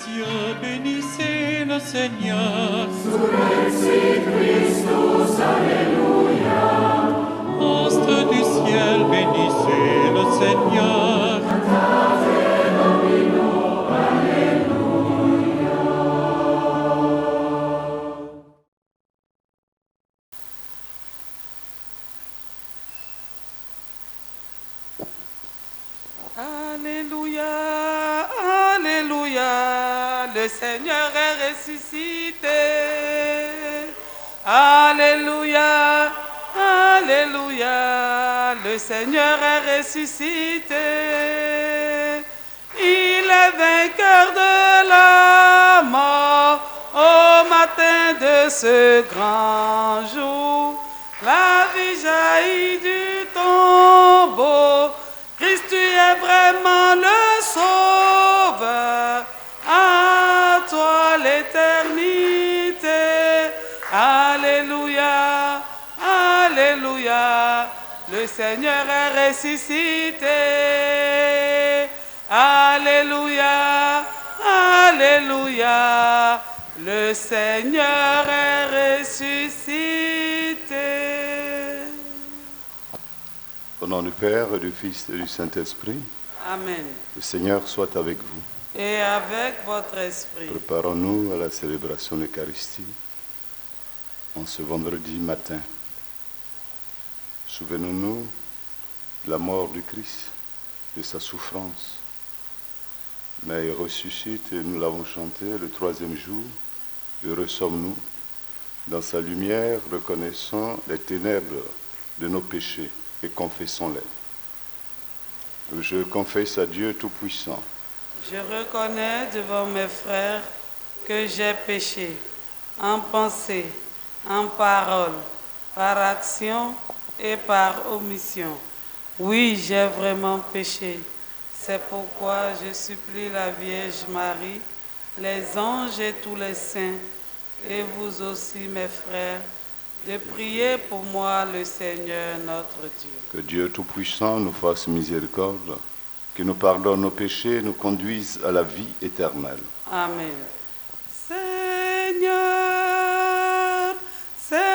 cieux, bénissez le Seigneur. Surrexit Christus, Alléluia. Astres du ciel, bénissez le Seigneur. Cantate Domino, Alléluia. Alléluia, Alléluia, le Seigneur est ressuscité. Alléluia, Alléluia, le Seigneur est ressuscité. Il est vainqueur de la mort au matin de ce grand jour. La vie jaillit du tombeau. Christ, tu es vraiment le Sauveur. À toi l'éternité. Alléluia, Alléluia, le Seigneur est ressuscité. Alléluia, Alléluia, le Seigneur est ressuscité. Au nom du Père, et du Fils et du Saint-Esprit, Amen. le Seigneur soit avec vous. Et avec votre esprit. Préparons-nous à la célébration de l'Eucharistie en ce vendredi matin. Souvenons-nous de la mort du Christ, de sa souffrance. Mais il ressuscite, et nous l'avons chanté, le troisième jour. Heureux sommes-nous. Dans sa lumière, reconnaissons les ténèbres de nos péchés et confessons-les. Je confesse à Dieu Tout-Puissant. Je reconnais devant mes frères que j'ai péché en pensée, en parole, par action et par omission. Oui, j'ai vraiment péché. C'est pourquoi je supplie la Vierge Marie, les anges et tous les saints, et vous aussi, mes frères, de prier pour moi le Seigneur notre Dieu. Que Dieu Tout-Puissant nous fasse miséricorde, qu'il nous pardonne nos péchés et nous conduise à la vie éternelle. Amen. Seigneur, Seigneur,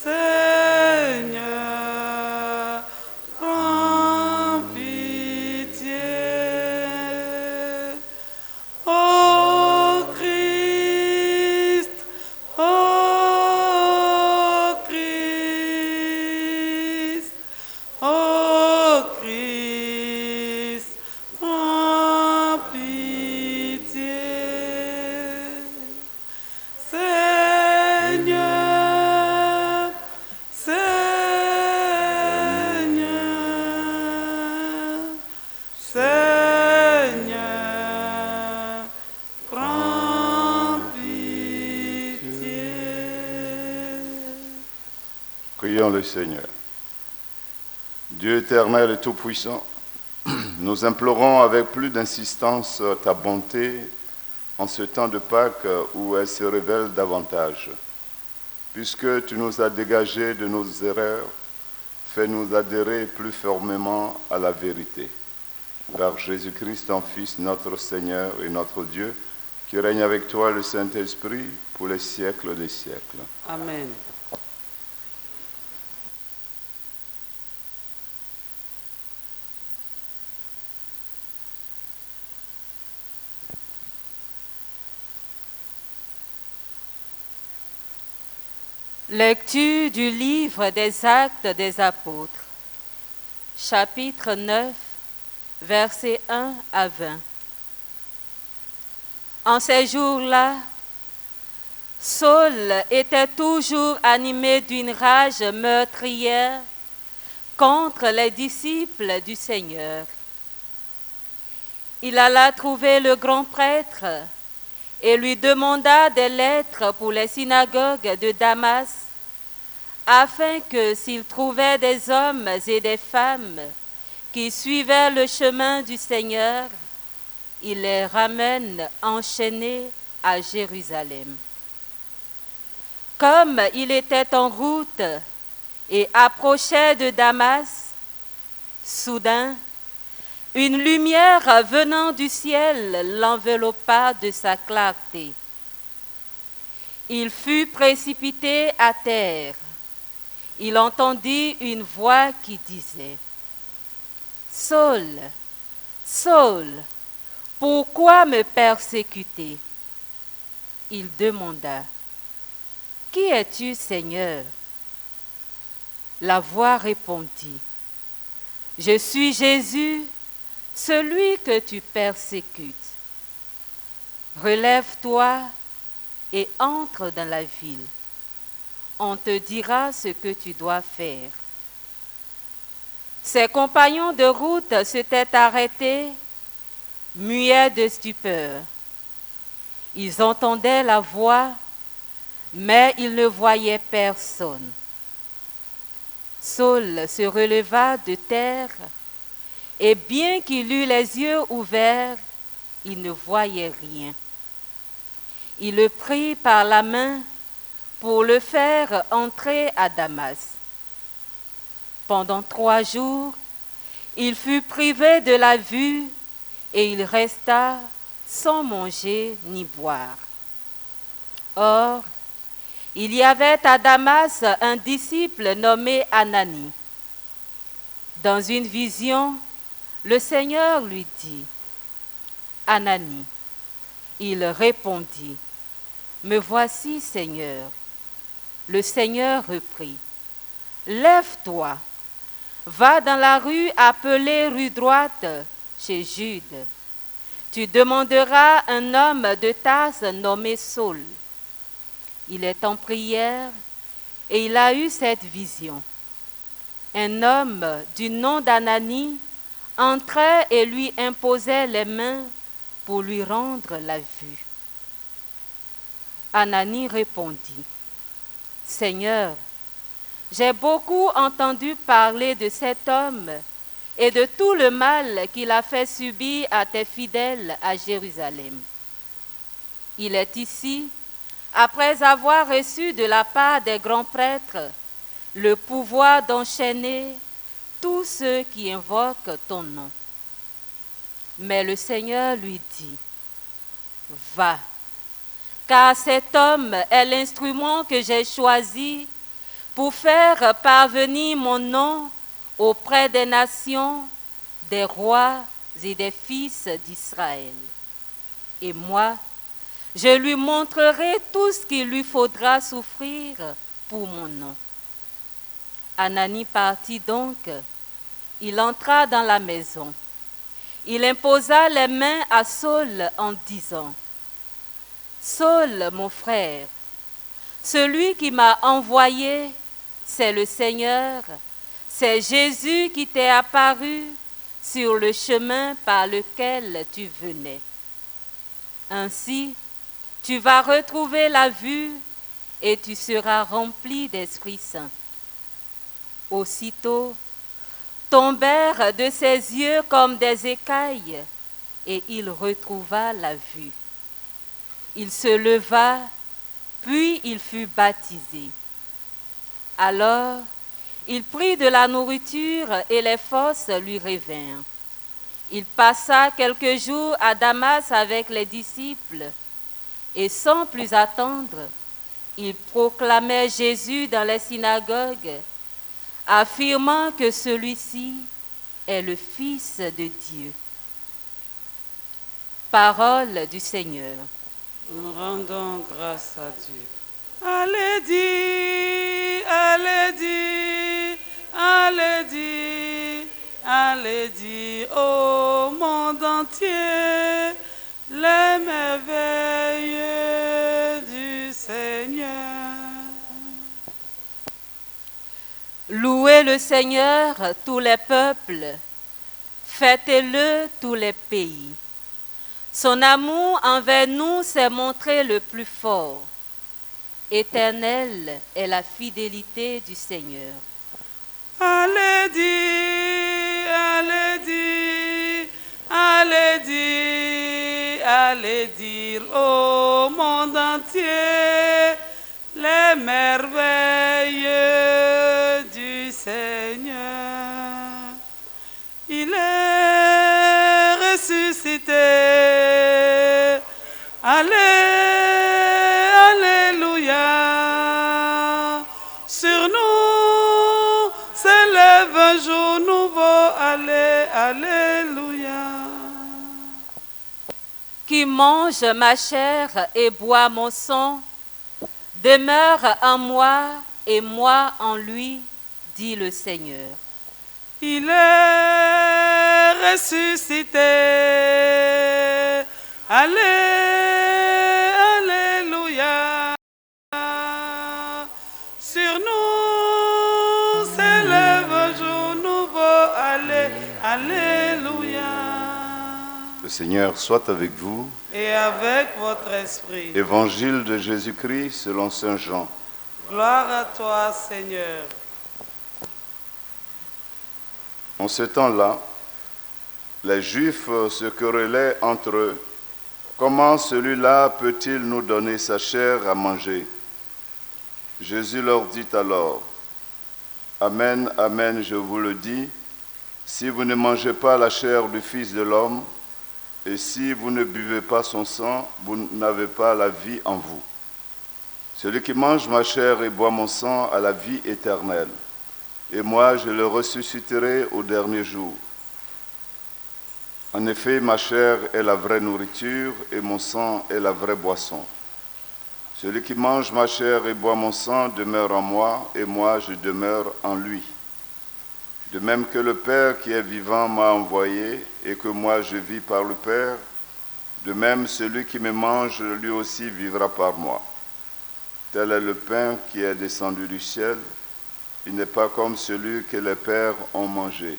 Seigneur, prends pitié. Ô Christ, ô Christ, ô Christ, prends pitié. Seigneur, Seigneur, Seigneur, prends pitié. Prions le Seigneur. Dieu éternel et tout-puissant, nous implorons avec plus d'insistance ta bonté en ce temps de Pâques où elle se révèle davantage. Puisque tu nous as dégagés de nos erreurs, fais-nous adhérer plus fermement à la vérité. Par Jésus-Christ, ton Fils, notre Seigneur et notre Dieu, qui règne avec toi le Saint-Esprit pour les siècles des siècles. Amen. Lecture du livre des Actes des Apôtres, chapitre 9, versets 1 à 20. En ces jours-là, Saul était toujours animé d'une rage meurtrière contre les disciples du Seigneur. Il alla trouver le grand prêtre et lui demanda des lettres pour les synagogues de Damas, afin que s'il trouvait des hommes et des femmes qui suivaient le chemin du Seigneur, il les ramène enchaînés à Jérusalem. Comme il était en route et approchait de Damas, soudain, Une lumière venant du ciel l'enveloppa de sa clarté. Il fut précipité à terre. Il entendit une voix qui disait, « Saul, Saul, pourquoi me persécuter ?» Il demanda, « Qui es-tu, Seigneur ?» La voix répondit, « Je suis Jésus, celui que tu persécutes. Relève-toi et entre dans la ville. On te dira ce que tu dois faire. » Ses compagnons de route s'étaient arrêtés, muets de stupeur. Ils entendaient la voix, mais ils ne voyaient personne. Saul se releva de terre, et bien qu'il eût les yeux ouverts, il ne voyait rien. Il le prit par la main pour le faire entrer à Damas. Pendant 3 jours, il fut privé de la vue et il resta sans manger ni boire. Or, il y avait à Damas un disciple nommé Ananie. Dans une vision, le Seigneur lui dit, « Ananie ». Il répondit, « Me voici, Seigneur. » Le Seigneur reprit, « Lève-toi, va dans la rue appelée rue droite, chez Jude. Tu demanderas un homme de Tarse nommé Saul. Il est en prière et il a eu cette vision. Un homme du nom d'Ananie entrait et lui imposait les mains pour lui rendre la vue. » Ananie répondit, « Seigneur, j'ai beaucoup entendu parler de cet homme et de tout le mal qu'il a fait subir à tes fidèles à Jérusalem. Il est ici, après avoir reçu de la part des grands prêtres le pouvoir d'enchaîner tous ceux qui invoquent ton nom. » Mais le Seigneur lui dit, « Va, car cet homme est l'instrument que j'ai choisi pour faire parvenir mon nom auprès des nations, des rois et des fils d'Israël. Et moi, je lui montrerai tout ce qu'il lui faudra souffrir pour mon nom. » Ananie partit donc, il entra dans la maison. Il imposa les mains à Saul en disant, « Saul, mon frère, celui qui m'a envoyé, c'est le Seigneur, c'est Jésus qui t'est apparu sur le chemin par lequel tu venais. Ainsi, tu vas retrouver la vue et tu seras rempli d'Esprit Saint. » Aussitôt, tombèrent de ses yeux comme des écailles, et il retrouva la vue. Il se leva, puis il fut baptisé. Alors, il prit de la nourriture et les forces lui revinrent. Il passa quelques jours à Damas avec les disciples, et sans plus attendre, il proclamait Jésus dans les synagogues, affirmant que celui-ci est le Fils de Dieu. Parole du Seigneur. Nous rendons grâce à Dieu. Allez dire, allez dire, allez dire, allez dire au monde entier les merveilles du Seigneur. Louez le Seigneur, tous les peuples, fêtez-le, tous les pays. Son amour envers nous s'est montré le plus fort. Éternelle est la fidélité du Seigneur. Allez dire, allez dire, allez dire, allez dire au monde entier les merveilles. Seigneur, il est s'élève un jour nouveau. Allez, alléluia. Qui mange ma chair et boit mon sang, demeure en moi et moi en lui, dit le Seigneur. Il est ressuscité. Alléluia. Sur nous s'élève un jour nouveau. Alléluia. Le Seigneur soit avec vous. Et avec votre esprit. Évangile de Jésus-Christ selon saint Jean. Gloire à toi, Seigneur. En ce temps-là, les Juifs se querellaient entre eux. Comment celui-là peut-il nous donner sa chair à manger? Jésus leur dit alors, Amen, amen, je vous le dis, si vous ne mangez pas la chair du Fils de l'homme, et si vous ne buvez pas son sang, vous n'avez pas la vie en vous. Celui qui mange ma chair et boit mon sang a la vie éternelle, et moi je le ressusciterai au dernier jour. En effet, ma chair est la vraie nourriture et mon sang est la vraie boisson. Celui qui mange ma chair et boit mon sang demeure en moi et moi je demeure en lui. De même que le Père qui est vivant m'a envoyé et que moi je vis par le Père, de même celui qui me mange lui aussi vivra par moi. Tel est le pain qui est descendu du ciel. Il n'est pas comme celui que les pères ont mangé.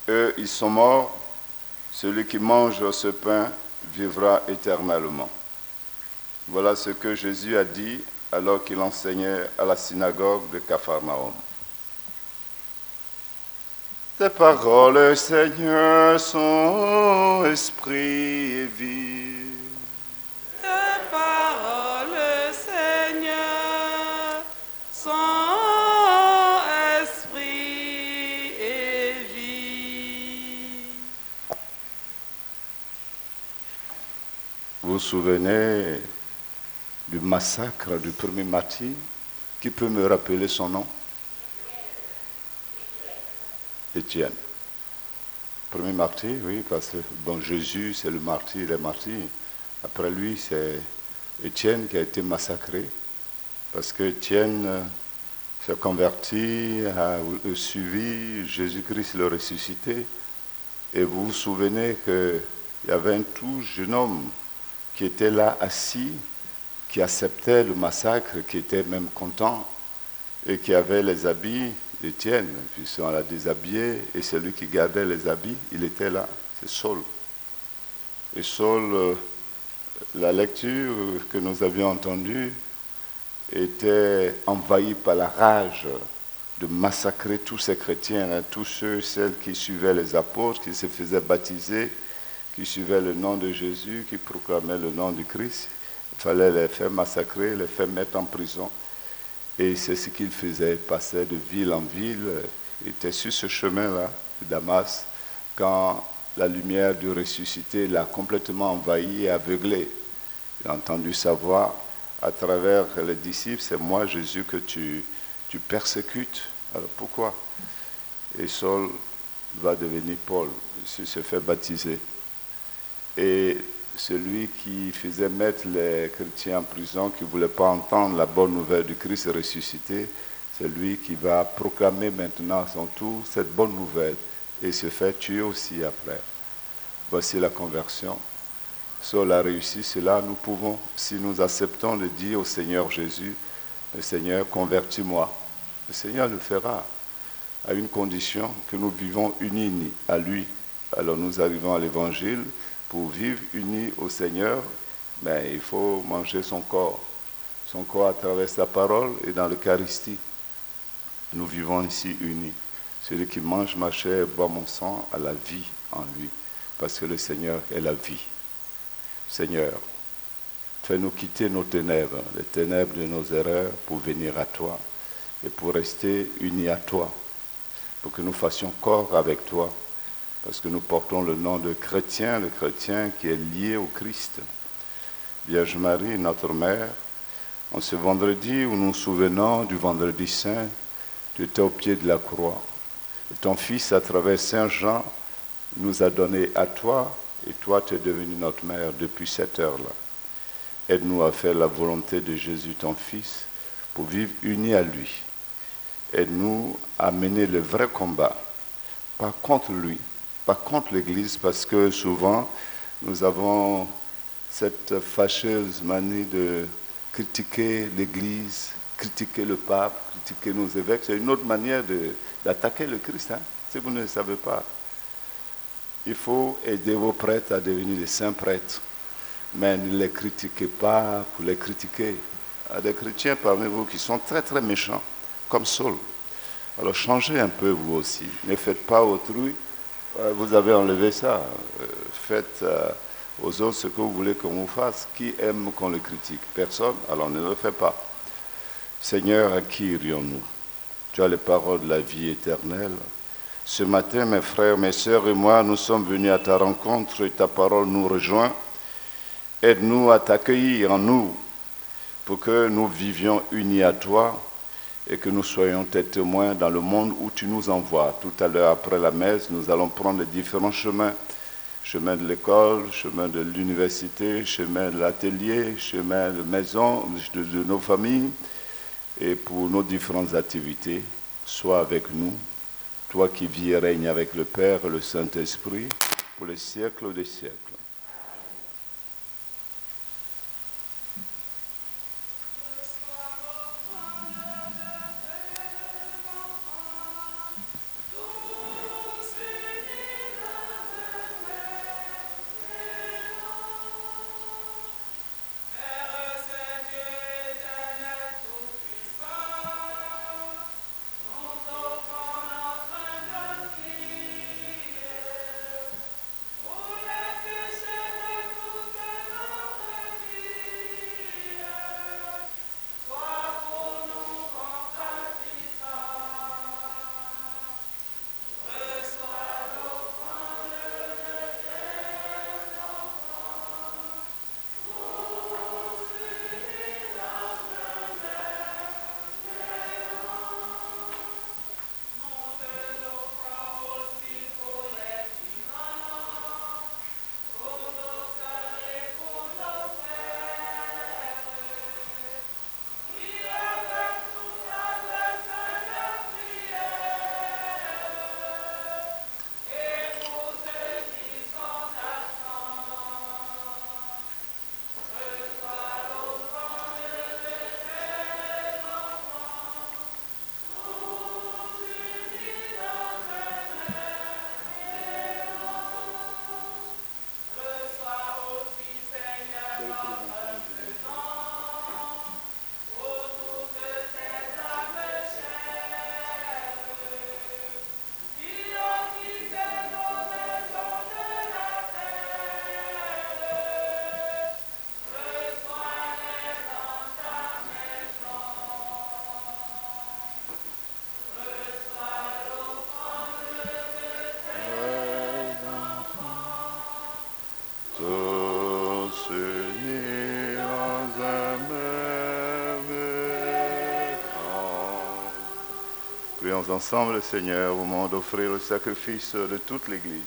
Eux, ils sont morts. Celui qui mange ce pain vivra éternellement. Voilà ce que Jésus a dit alors qu'il enseignait à la synagogue de Capharnaüm. Tes paroles, Seigneur, sont esprit et vie. Tes paroles, Seigneur, sont esprit et vie. Vous vous souvenez du massacre du premier martyr? Qui peut me rappeler son nom? Étienne. Premier martyr, oui, parce que bon, Jésus, c'est le martyr, les martyrs. Après lui, c'est Étienne qui a été massacré, parce que Étienne s'est converti, a suivi Jésus-Christ le ressuscité. Et vous vous souvenez qu'il y avait un tout jeune homme qui était là assis, qui acceptait le massacre, qui était même content, et qui avait les habits d'Étienne, puisqu'on l'a déshabillé, et celui qui gardait les habits, il était là, c'est Saul. Et Saul, la lecture que nous avions entendue, était envahi par la rage de massacrer tous ces chrétiens, tous ceux, celles qui suivaient les apôtres, qui se faisaient baptiser, qui suivaient le nom de Jésus, qui proclamaient le nom de Christ. Il fallait les faire massacrer, les faire mettre en prison. Et c'est ce qu'il faisait, il passait de ville en ville. Il était sur ce chemin-là, de Damas, quand la lumière du ressuscité l'a complètement envahi et aveuglé. Il a entendu sa voix à travers les disciples, c'est moi, Jésus, que tu persécutes. Alors pourquoi? Et Saul va devenir Paul, il se fait baptiser. Et celui qui faisait mettre les chrétiens en prison, qui ne voulait pas entendre la bonne nouvelle du Christ ressuscité, c'est lui qui va proclamer maintenant à son tour cette bonne nouvelle et se fait tuer aussi après. Voici la conversion. Saul a réussi cela, nous pouvons, si nous acceptons de dire au Seigneur Jésus, le Seigneur, convertis-moi. Le Seigneur le fera, à une condition que nous vivons unis à lui. Alors nous arrivons à l'Évangile. Pour vivre unis au Seigneur, mais il faut manger son corps à travers sa parole et dans l'Eucharistie. Nous vivons ici unis. Celui qui mange ma chair et boit mon sang a la vie en lui, parce que le Seigneur est la vie. Seigneur, fais-nous quitter nos ténèbres, les ténèbres de nos erreurs, pour venir à toi et pour rester unis à toi, pour que nous fassions corps avec toi, parce que nous portons le nom de chrétien, le chrétien qui est lié au Christ. Vierge Marie, notre mère, En ce vendredi où nous nous souvenons du vendredi saint, tu étais au pied de la croix. Et ton Fils, à travers Saint Jean, nous a donné à toi, et toi, tu es devenu notre mère depuis cette heure-là. Aide-nous à faire la volonté de Jésus, ton Fils, pour vivre unis à lui. Aide-nous à mener le vrai combat, pas contre lui, pas contre l'Église, parce que souvent, nous avons cette fâcheuse manie de critiquer l'Église, critiquer le pape, critiquer nos évêques. C'est une autre manière d'attaquer le Christ, si vous ne le savez pas. Il faut aider vos prêtres à devenir des saints prêtres, mais ne les critiquez pas pour les critiquer. Il y a des chrétiens parmi vous qui sont très très méchants, comme Saul. Alors changez un peu vous aussi. Ne faites pas autrui. Vous avez enlevé ça. Faites aux autres ce que vous voulez qu'on vous fasse. Qui aime qu'on le critique? Personne. Alors ne le faites pas. Seigneur, à qui irions-nous? Tu as les paroles de la vie éternelle. Ce matin, mes frères, mes sœurs et moi, nous sommes venus à ta rencontre et ta parole nous rejoint. Aide-nous à t'accueillir en nous pour que nous vivions unis à toi et que nous soyons tes témoins dans le monde où tu nous envoies. Tout à l'heure, après la messe, nous allons prendre les différents chemins. Chemin de l'école, chemin de l'université, chemin de l'atelier, chemin de maison, de nos familles. Et pour nos différentes activités, sois avec nous, toi qui vis et règnes avec le Père et le Saint-Esprit, pour les siècles des siècles. Prions ensemble, Seigneur, au moment d'offrir le sacrifice de toute l'Église.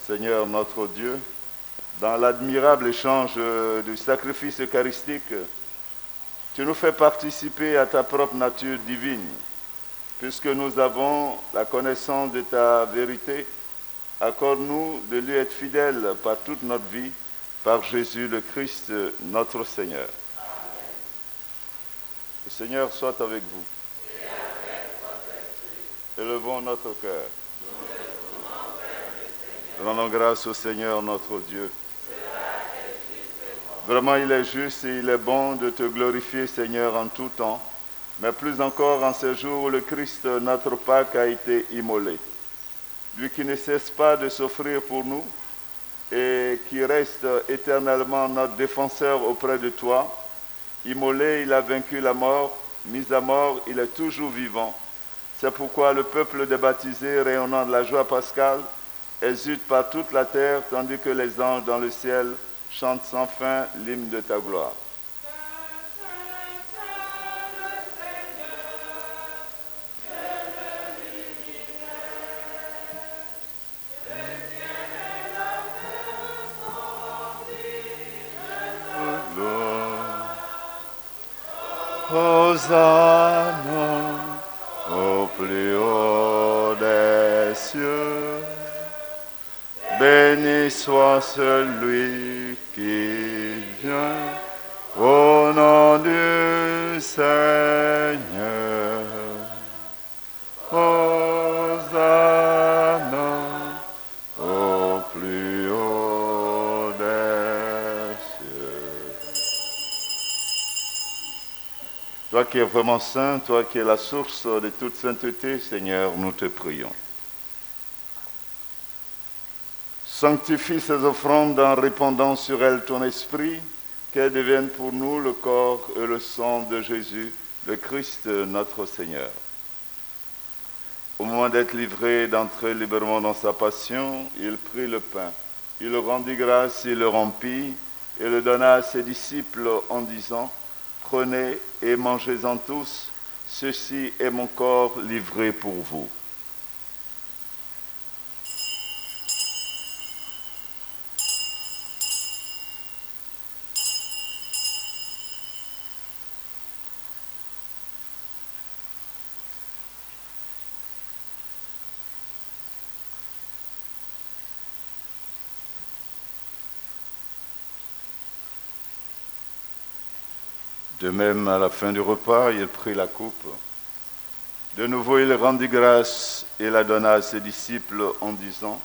Seigneur notre Dieu, dans l'admirable échange du sacrifice eucharistique, tu nous fais participer à ta propre nature divine, puisque nous avons la connaissance de ta vérité. Accorde-nous de lui être fidèles par toute notre vie, par Jésus le Christ, notre Seigneur. Le Seigneur soit avec vous. Et avec votre esprit. Élevons notre cœur. Rendons grâce au Seigneur notre Dieu. Vraiment, il est juste et il est bon de te glorifier, Seigneur, en tout temps, mais plus encore en ce jour où le Christ, notre Pâque, a été immolé. Lui qui ne cesse pas de s'offrir pour nous et qui reste éternellement notre défenseur auprès de toi. Immolé, il a vaincu la mort, mis à mort, il est toujours vivant. C'est pourquoi le peuple des baptisés, rayonnant de la joie pascale, exulte par toute la terre, tandis que les anges dans le ciel chante sans fin l'hymne de ta gloire. Hosanna au plus haut des cieux. Béni soit celui qui vient au nom du Seigneur. Hosanna au plus haut des cieux. Toi qui es vraiment saint, toi qui es la source de toute sainteté, Seigneur, nous te prions. Sanctifie ces offrandes en répandant sur elles ton esprit, qu'elles deviennent pour nous le corps et le sang de Jésus, le Christ notre Seigneur. Au moment d'être livré et d'entrer librement dans sa passion, il prit le pain, il le rendit grâce, il le rompit et le donna à ses disciples en disant: prenez et mangez-en tous, ceci est mon corps livré pour vous. De même, à la fin du repas, il prit la coupe. De nouveau, il rendit grâce et la donna à ses disciples en disant: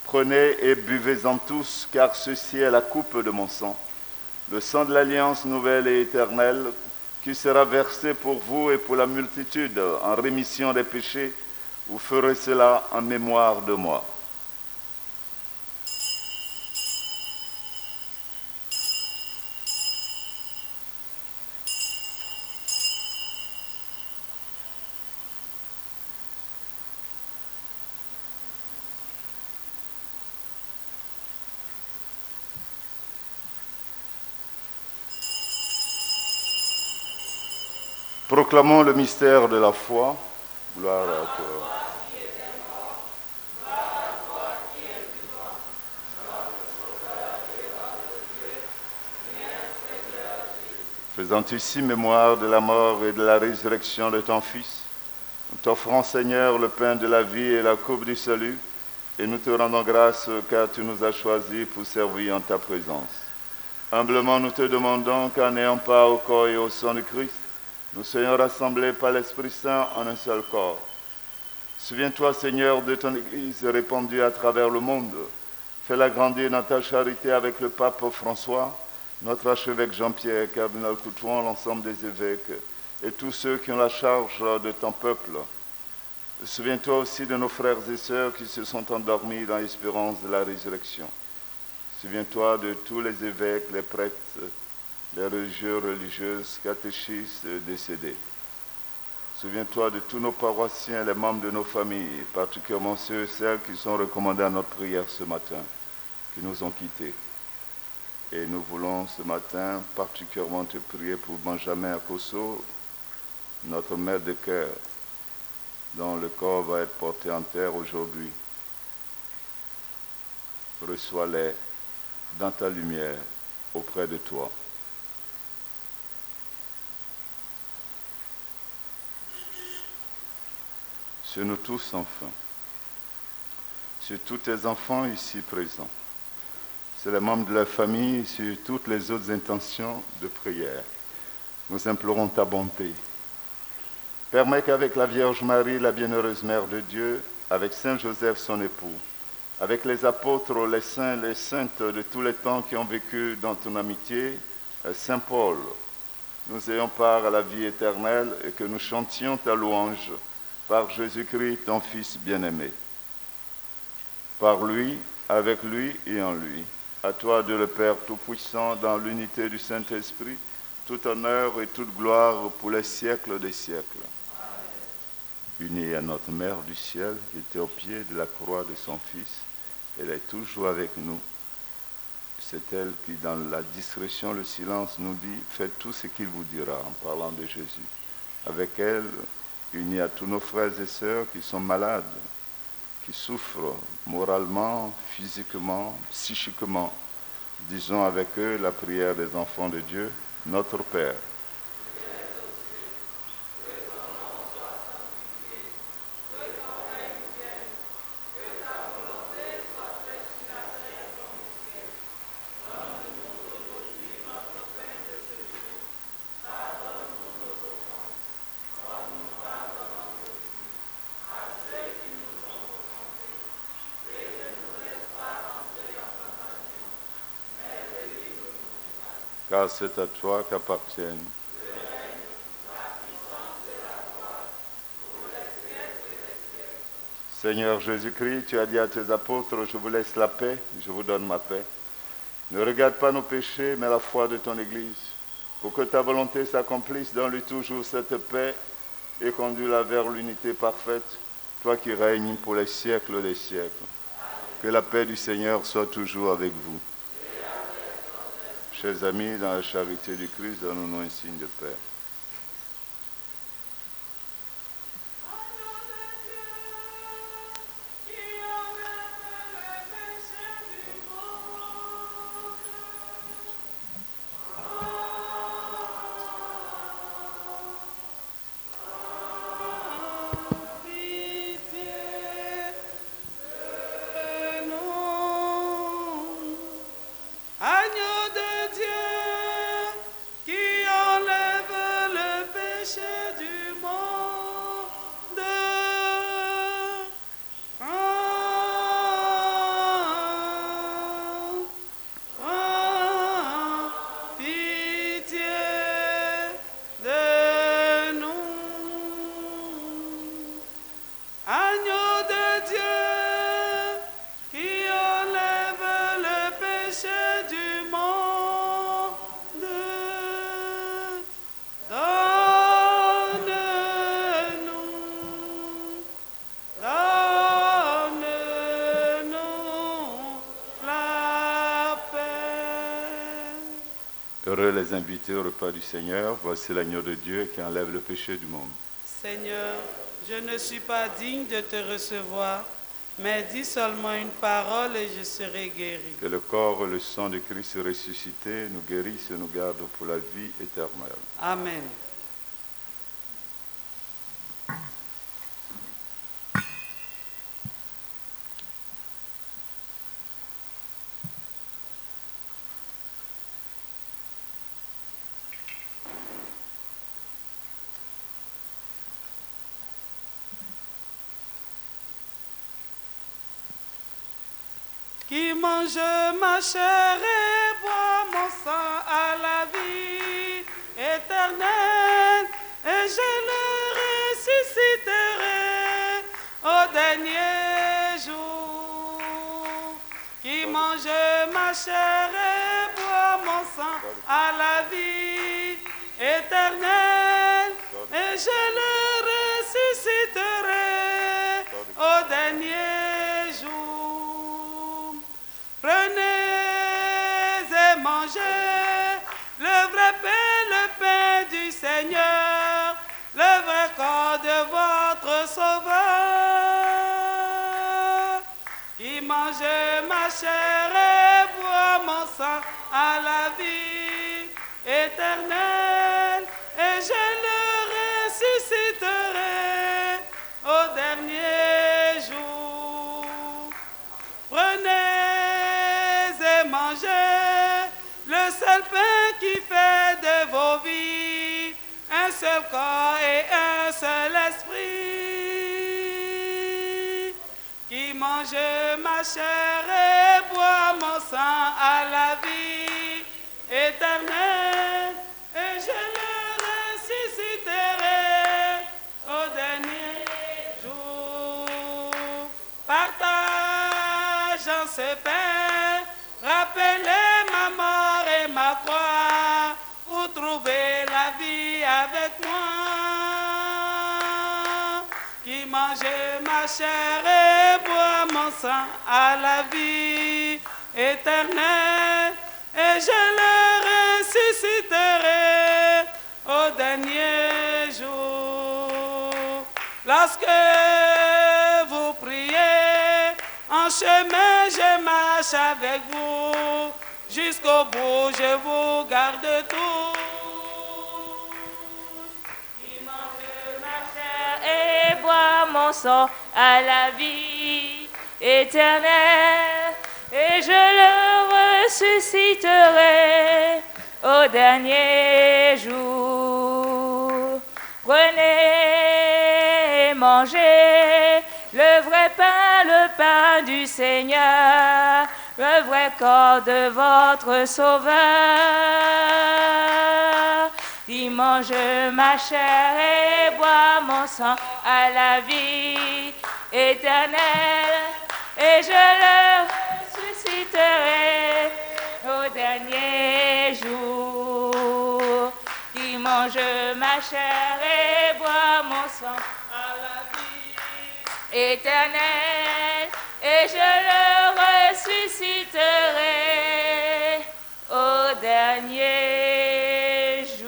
prenez et buvez-en tous, car ceci est la coupe de mon sang, le sang de l'alliance nouvelle et éternelle, qui sera versé pour vous et pour la multitude en rémission des péchés. Vous ferez cela en mémoire de moi. Proclamons le mystère de la foi. Gloire à toi. Faisant ici mémoire de la mort et de la résurrection de ton Fils, nous t'offrons, Seigneur, le pain de la vie et la coupe du salut, et nous te rendons grâce car tu nous as choisis pour servir en ta présence. Humblement, nous te demandons qu'en n'ayant pas au corps et au sang du Christ, nous soyons rassemblés par l'Esprit Saint en un seul corps. Souviens-toi, Seigneur, de ton Église répandue à travers le monde. Fais-la grandir dans ta charité avec le pape François, notre archevêque Jean-Pierre, cardinal Couthon, l'ensemble des évêques et tous ceux qui ont la charge de ton peuple. Souviens-toi aussi de nos frères et sœurs qui se sont endormis dans l'espérance de la résurrection. Souviens-toi de tous les évêques, les prêtres, les religieux, religieuses, catéchistes décédés. Souviens-toi de tous nos paroissiens, les membres de nos familles, particulièrement ceux et celles qui sont recommandés à notre prière ce matin, qui nous ont quittés. Et nous voulons ce matin particulièrement te prier pour Benjamin Akoso, notre maître de cœur, dont le corps va être porté en terre aujourd'hui. Reçois-les dans ta lumière auprès de toi. Sur nous tous, enfin, sur tous tes enfants ici présents, sur les membres de la famille, sur toutes les autres intentions de prière, nous implorons ta bonté. Permets qu'avec la Vierge Marie, la bienheureuse Mère de Dieu, avec Saint Joseph, son époux, avec les apôtres, les saints, les saintes de tous les temps qui ont vécu dans ton amitié, Saint Paul, nous ayons part à la vie éternelle et que nous chantions ta louange par Jésus-Christ, ton Fils bien-aimé. Par lui, avec lui et en lui. À toi, Dieu le Père Tout-Puissant, dans l'unité du Saint-Esprit, tout honneur et toute gloire pour les siècles des siècles. Unie à notre Mère du ciel, qui était au pied de la croix de son Fils, elle est toujours avec nous. C'est elle qui, dans la discrétion, le silence, nous dit « Faites tout ce qu'il vous dira » en parlant de Jésus. Avec elle, unis à tous nos frères et sœurs qui sont malades, qui souffrent moralement, physiquement, psychiquement, disons avec eux la prière des enfants de Dieu, notre Père. Car c'est à toi qu'appartiennent Seigneur Jésus-Christ, tu as dit à tes apôtres, je vous laisse la paix, je vous donne ma paix. Ne regarde pas nos péchés, mais la foi de ton Église, pour que ta volonté s'accomplisse, donne-lui toujours cette paix et conduis-la vers l'unité parfaite, toi qui règnes pour les siècles des siècles. Que la paix du Seigneur soit toujours avec vous. Chers amis, dans la charité du Christ, donnons-nous un signe de paix. Heureux les invités au repas du Seigneur, voici l'agneau de Dieu qui enlève le péché du monde. Seigneur, je ne suis pas digne de te recevoir, mais dis seulement une parole et je serai guéri. Que le corps et le sang de Christ ressuscité nous guérissent et nous gardent pour la vie éternelle. Amen. Qui mange ma chair et boit mon sang à la vie éternelle, et je le ressusciterai au dernier jour. Qui mange ma chair et boit mon sang à la vie éternelle, et je le ressusciterai au dernier jour. Prenez et mangez le vrai pain du Seigneur, le vrai corps de votre Sauveur. Qui mange ma chair et boit mon sang à la vie éternelle, et je le ressusciterai au dernier jour. Prenez et mangez le seul pain qui fait de vos vies un seul corps et un seul esprit. Qui mange ma chair et boit mon sang à la vie éternelle, et je le ressusciterai au dernier jour. Partageant ce pain, rappelez ma mort et ma croix, pour trouver la vie avec moi. Qui mange ma chair et boit mon sang à la vie éternel, et je le ressusciterai au dernier jour. Lorsque vous priez, en chemin je marche avec vous, jusqu'au bout je vous garde tous. Il mange ma chair et boit mon sang à la vie éternelle, et je le ressusciterai au dernier jour. Prenez et mangez le vrai pain, le pain du Seigneur, le vrai corps de votre Sauveur. Il mange ma chair et boit mon sang à la vie éternelle, et je le ressusciterai au dernier jour. Il mange ma chair et boit mon sang à la vie éternelle, et je le ressusciterai au dernier jour.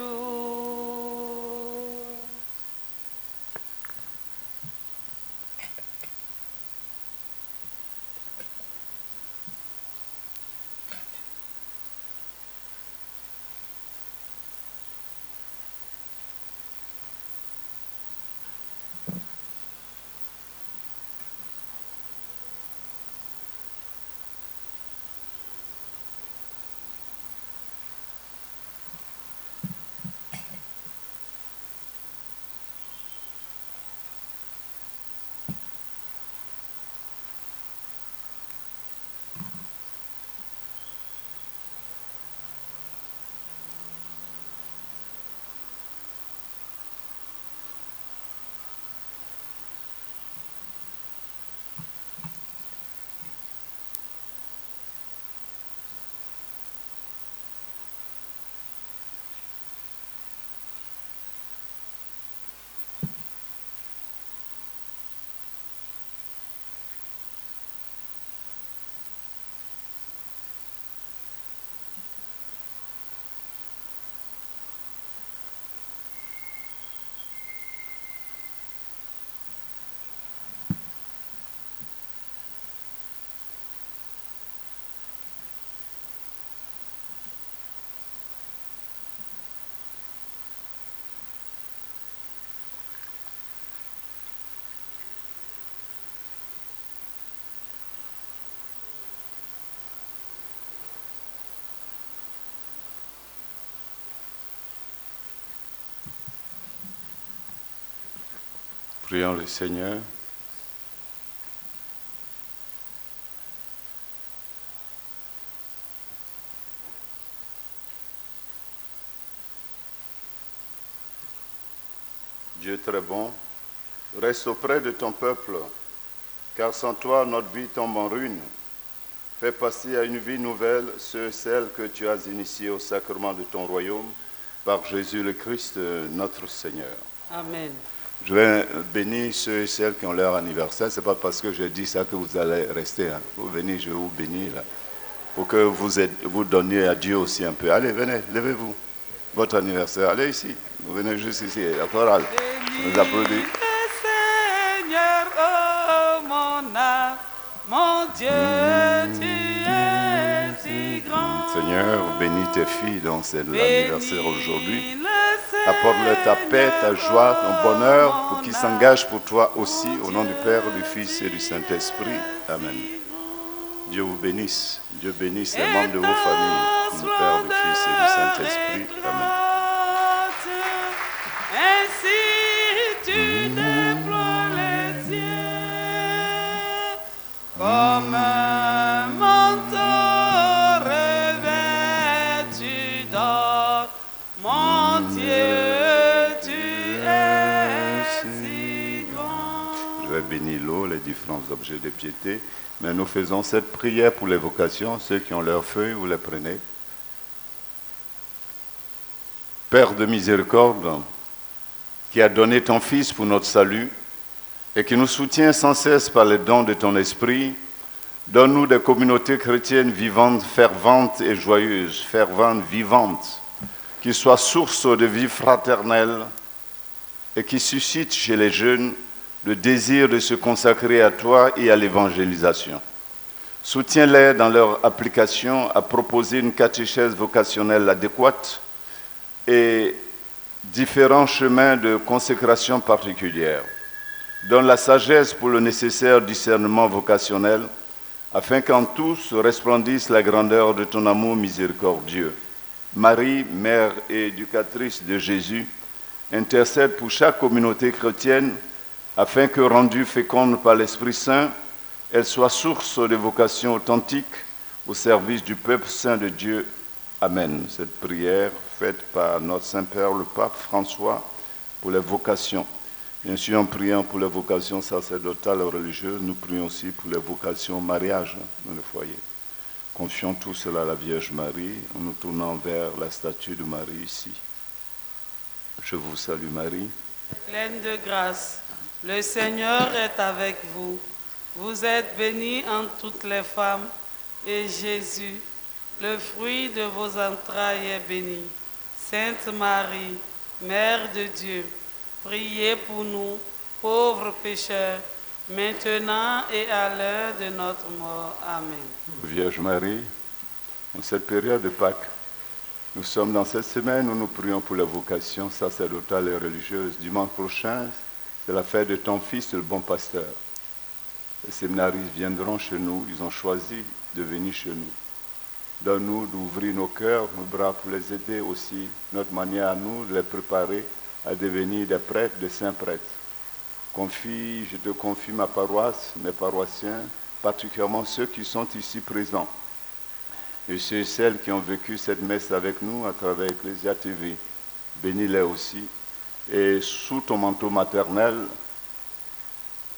Prions le Seigneur. Dieu très bon, reste auprès de ton peuple, car sans toi, notre vie tombe en ruine. Fais passer à une vie nouvelle ceux et celles que tu as initiés au sacrement de ton royaume, par Jésus le Christ, notre Seigneur. Amen. Je vais bénir ceux et celles qui ont leur anniversaire. Ce n'est pas parce que je dis ça que vous allez rester. Hein. Vous venez, je vais vous bénir là. Pour que vous donniez à Dieu aussi un peu. Allez, venez, levez-vous. Votre anniversaire, allez ici. Vous venez juste ici, la chorale. On vous applaudit. Seigneur, oh mon âme, mon Dieu, tu es si grand. Seigneur, bénis tes filles dont c'est l'anniversaire aujourd'hui. Apporte-leur ta paix, ta joie, ton bonheur, pour qu'ils s'engagent pour toi aussi, au nom du Père, du Fils et du Saint-Esprit. Amen. Dieu vous bénisse. Dieu bénisse les membres de vos familles, du Père, du Fils et du Saint-Esprit. Amen. Ainsi tu déploies les cieux comme un manteau revêtu d'or. Mon Dieu, tu es si grand. Je vais bénir l'eau, les différents objets de piété, mais nous faisons cette prière pour les vocations. Ceux qui ont leurs feuilles, vous les prenez. Père de miséricorde, qui a donné ton Fils pour notre salut et qui nous soutient sans cesse par les dons de ton Esprit, Donne-nous des communautés chrétiennes vivantes, ferventes et joyeuses, ferventes, vivantes, qui soient source de vie fraternelle et qui suscitent chez les jeunes le désir de se consacrer à toi et à l'évangélisation. Soutiens-les dans leur application à proposer une catéchèse vocationnelle adéquate et différents chemins de consécration particulière. Donne la sagesse pour le nécessaire discernement vocationnel, afin qu'en tous resplendisse la grandeur de ton amour miséricordieux. Marie, mère et éducatrice de Jésus, intercède pour chaque communauté chrétienne, afin que, rendue féconde par l'Esprit Saint, elle soit source de vocations authentiques au service du peuple saint de Dieu. Amen. Cette prière faite par notre Saint-Père, le Pape François, pour les vocations. Bien sûr, en priant pour les vocations sacerdotales et religieuses, nous prions aussi pour les vocations mariage dans le foyer. Confions tout cela à la Vierge Marie en nous tournant vers la statue de Marie ici. Je vous salue Marie. Pleine de grâce, le Seigneur est avec vous. Vous êtes bénie entre toutes les femmes, et Jésus, le fruit de vos entrailles, est béni. Sainte Marie, Mère de Dieu, priez pour nous, pauvres pécheurs, maintenant et à l'heure de notre mort. Amen. Vierge Marie, en cette période de Pâques, nous sommes dans cette semaine où nous prions pour la vocation sacerdotale et religieuse. Dimanche prochain, c'est la fête de ton fils, le bon pasteur. Les séminaristes viendront chez nous, ils ont choisi de venir chez nous. Donne-nous d'ouvrir nos cœurs, nos bras pour les aider aussi, notre manière à nous de les préparer à devenir des prêtres, des saints prêtres. Je te confie ma paroisse, mes paroissiens, particulièrement ceux qui sont ici présents, et ceux et celles qui ont vécu cette messe avec nous à travers Ecclesia TV. Bénis-les aussi. Et sous ton manteau maternel,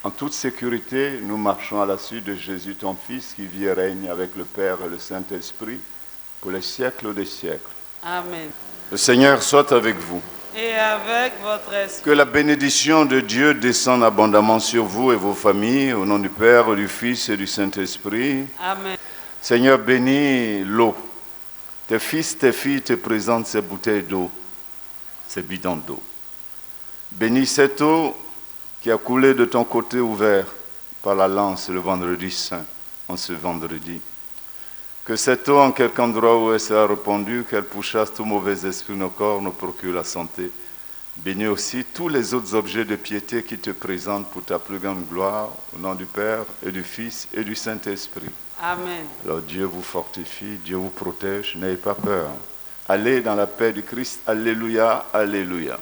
en toute sécurité, nous marchons à la suite de Jésus, ton Fils, qui vit et règne avec le Père et le Saint-Esprit pour les siècles des siècles. Amen. Le Seigneur soit avec vous. Et avec votre esprit. Que la bénédiction de Dieu descende abondamment sur vous et vos familles, au nom du Père, du Fils et du Saint-Esprit. Amen. Seigneur, bénis l'eau. Tes fils, tes filles te présentent ces bouteilles d'eau, ces bidons d'eau. Bénis cette eau qui a coulé de ton côté ouvert par la lance le vendredi saint, en ce vendredi. Que cette eau, en quelque endroit où elle sera répandue, qu'elle pourchasse tout mauvais esprit nos corps, nous procure la santé. Bénis aussi tous les autres objets de piété qui te présentent pour ta plus grande gloire, au nom du Père et du Fils et du Saint-Esprit. Amen. Alors Dieu vous fortifie, Dieu vous protège, n'ayez pas peur. Allez dans la paix du Christ, alléluia, alléluia.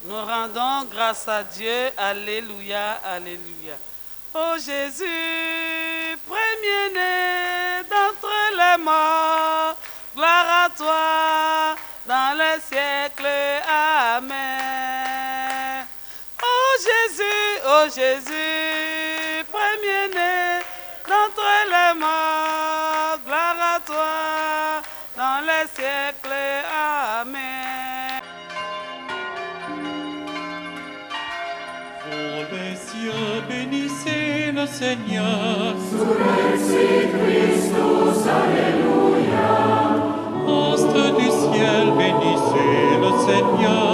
Nous rendons grâce à Dieu, alléluia, alléluia. Ô Jésus, premier-né d'entre les morts, gloire à toi dans les siècles, amen. Ô Jésus, premier-né d'entre les morts, gloire à toi dans les siècles, amen. Vous les cieux, bénissez le Seigneur. Surrexit Christus, Alléluia. Astres du ciel, bénissez le Seigneur.